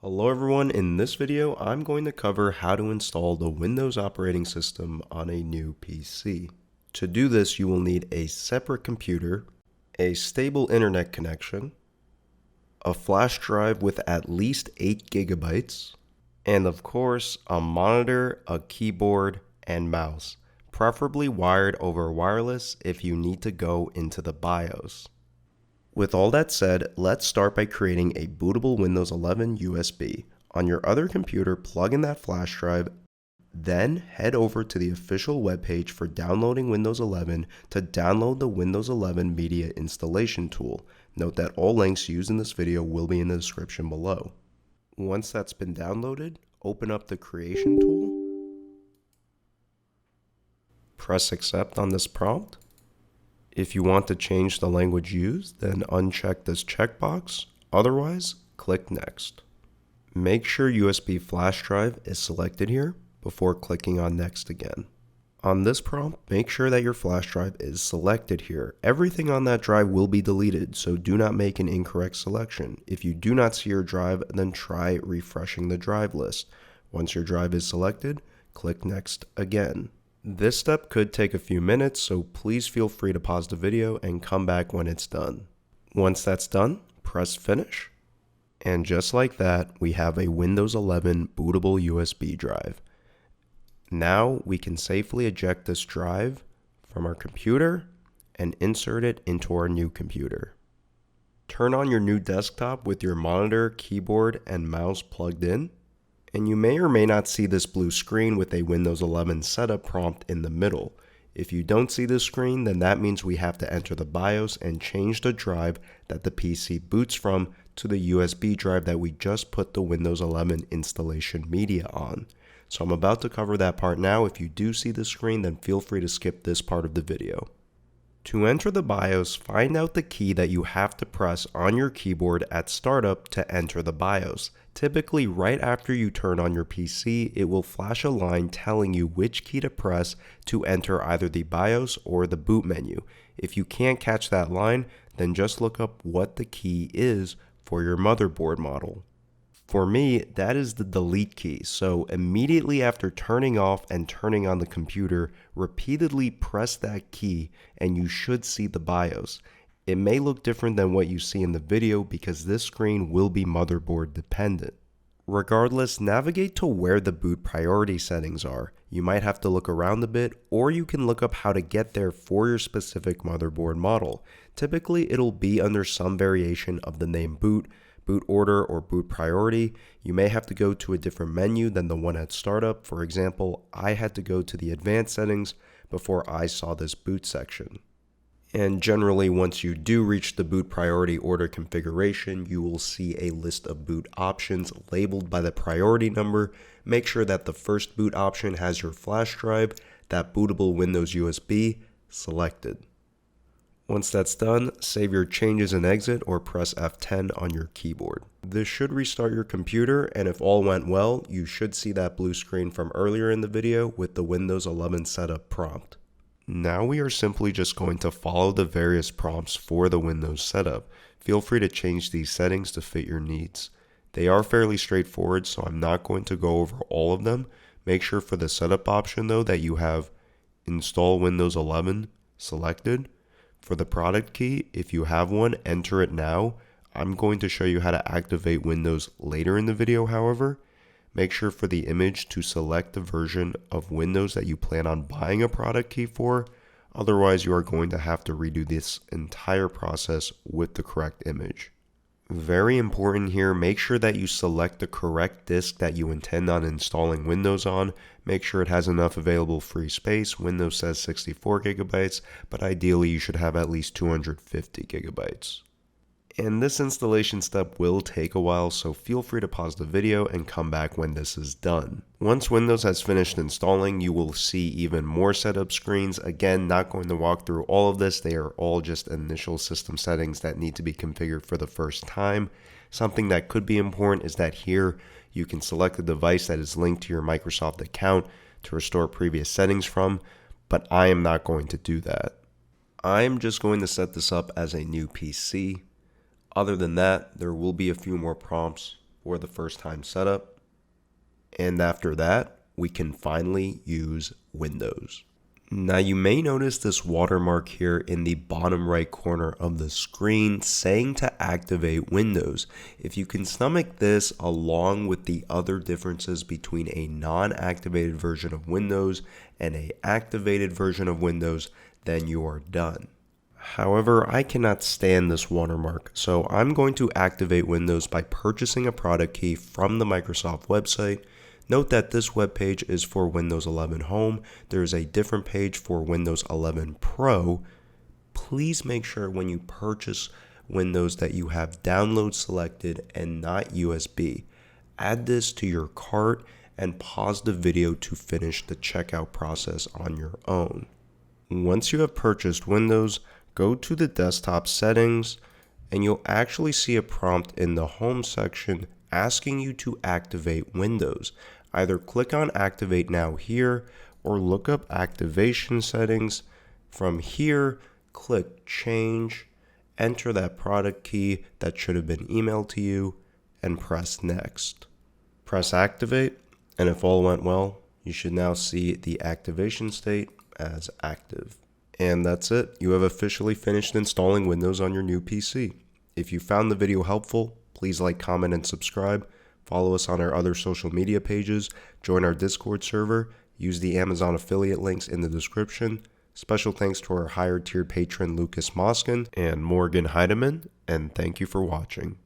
Hello everyone, in this video I'm going to cover how to install the Windows operating system on a new PC. To do this you will need a separate computer, a stable internet connection, a flash drive with at least 8 gigabytes, and of course a monitor, a keyboard, and mouse, preferably wired over wireless if you need to go into the BIOS. With all that said, let's start by creating a bootable Windows 11 USB. On your other computer, plug in that flash drive, then head over to the official webpage for downloading Windows 11 to download the Windows 11 Media Installation Tool. Note that all links used in this video will be in the description below. Once that's been downloaded, open up the Creation tool, press Accept on this prompt. If you want to change the language used, then uncheck this checkbox. Otherwise, click Next. Make sure USB flash drive is selected here before clicking on Next again. On this prompt, make sure that your flash drive is selected here. Everything on that drive will be deleted, so do not make an incorrect selection. If you do not see your drive, then try refreshing the drive list. Once your drive is selected, click Next again. This step could take a few minutes, so please feel free to pause the video and come back when it's done. Once that's done, press Finish. And just like that, we have a Windows 11 bootable USB drive. Now we can safely eject this drive from our computer and insert it into our new computer. Turn on your new desktop with your monitor, keyboard, and mouse plugged in. And you may or may not see this blue screen with a Windows 11 setup prompt in the middle. If you don't see this screen, then that means we have to enter the BIOS and change the drive that the PC boots from to the USB drive that we just put the Windows 11 installation media on. So I'm about to cover that part now. If you do see the screen, then feel free to skip this part of the video. To enter the BIOS, find out the key that you have to press on your keyboard at startup to enter the BIOS. Typically, right after you turn on your PC, it will flash a line telling you which key to press to enter either the BIOS or the boot menu. If you can't catch that line, then just look up what the key is for your motherboard model. For me, that is the delete key, so immediately after turning off and turning on the computer, repeatedly press that key and you should see the BIOS. It may look different than what you see in the video because this screen will be motherboard dependent. Regardless, navigate to where the boot priority settings are. You might have to look around a bit, or you can look up how to get there for your specific motherboard model. Typically, it'll be under some variation of the name boot, boot order, or boot priority. You may have to go to a different menu than the one at startup. For example, I had to go to the advanced settings before I saw this boot section. And generally, once you do reach the boot priority order configuration, you will see a list of boot options labeled by the priority number. Make sure that the first boot option has your flash drive, that bootable Windows USB, selected. Once that's done, save your changes and exit or press F10 on your keyboard. This should restart your computer, and if all went well, you should see that blue screen from earlier in the video with the Windows 11 setup prompt. Now we are simply just going to follow the various prompts for the Windows setup. Feel free to change these settings to fit your needs. They are fairly straightforward, so I'm not going to go over all of them. Make sure for the setup option though that you have Install Windows 11 selected. For the product key, if you have one, enter it now. I'm going to show you how to activate Windows later in the video, however. Make sure for the image to select the version of Windows that you plan on buying a product key for. Otherwise, you are going to have to redo this entire process with the correct image. Very important here, make sure that you select the correct disk that you intend on installing Windows on. Make sure it has enough available free space. Windows says 64 gigabytes, but ideally you should have at least 250 gigabytes. And this installation step will take a while, so feel free to pause the video and come back when this is done. Once Windows has finished installing, you will see even more setup screens. Again, not going to walk through all of this. They are all just initial system settings that need to be configured for the first time. Something that could be important is that here you can select the device that is linked to your Microsoft account to restore previous settings from, but I am not going to do that. I'm just going to set this up as a new PC. Other than that, there will be a few more prompts or the first time setup. And after that, we can finally use Windows. Now you may notice this watermark here in the bottom right corner of the screen saying to activate Windows. If you can stomach this along with the other differences between a non-activated version of Windows and an activated version of Windows, then you are done. However, I cannot stand this watermark, so I'm going to activate Windows by purchasing a product key from the Microsoft website. Note that this web page is for Windows 11 Home. There is a different page for Windows 11 Pro. Please make sure when you purchase Windows that you have download selected and not USB. Add this to your cart and pause the video to finish the checkout process on your own. Once you have purchased Windows, go to the desktop settings and you'll actually see a prompt in the home section asking you to activate Windows. Either click on Activate Now here or look up Activation Settings. From here, click Change, enter that product key that should have been emailed to you, and press Next. Press Activate, and if all went well, you should now see the activation state as active. And that's it. You have officially finished installing Windows on your new PC. If you found the video helpful, please like, comment, and subscribe. Follow us on our other social media pages. Join our Discord server. Use the Amazon affiliate links in the description. Special thanks to our higher tier patron Lucas Moskin and Morgan Heidemann. And thank you for watching.